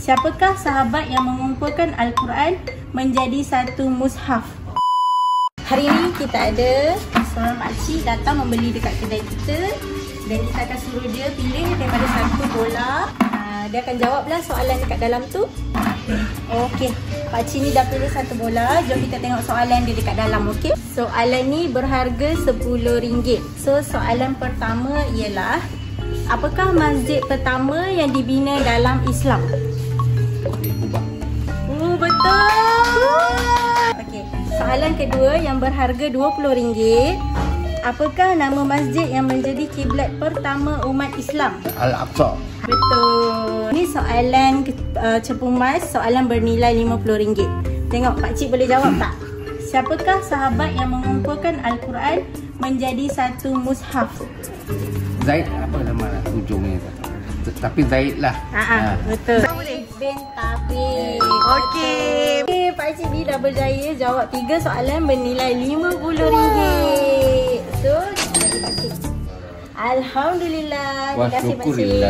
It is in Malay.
Siapakah sahabat yang mengumpulkan Al-Quran menjadi satu mushaf? Hari ini kita ada seorang makcik datang membeli dekat kedai kita dan kita akan suruh dia pilih daripada satu bola. Dia akan jawablah soalan dekat dalam tu. Okey, pakcik ni dah pilih satu bola. Jom kita tengok soalan dia dekat dalam, okey? Soalan ni berharga RM10. So, soalan pertama ialah, apakah masjid pertama yang dibina dalam Islam? Betul! Okey, soalan kedua yang berharga RM20. Apakah nama masjid yang menjadi kiblat pertama umat Islam? Al-Aqsa. Betul. Ini soalan cepu mas, soalan bernilai RM50. Tengok pakcik boleh jawab tak? Siapakah sahabat yang mengumpulkan Al-Quran menjadi satu mushaf? Zaid, apa nama ujungnya? Tapi Zaid lah. Betul. Bin Thabit. Okey. Pakcik ni dah berjaya jawab 3 soalan bernilai RM50. So, Alhamdulillah. Terima kasih pakcik.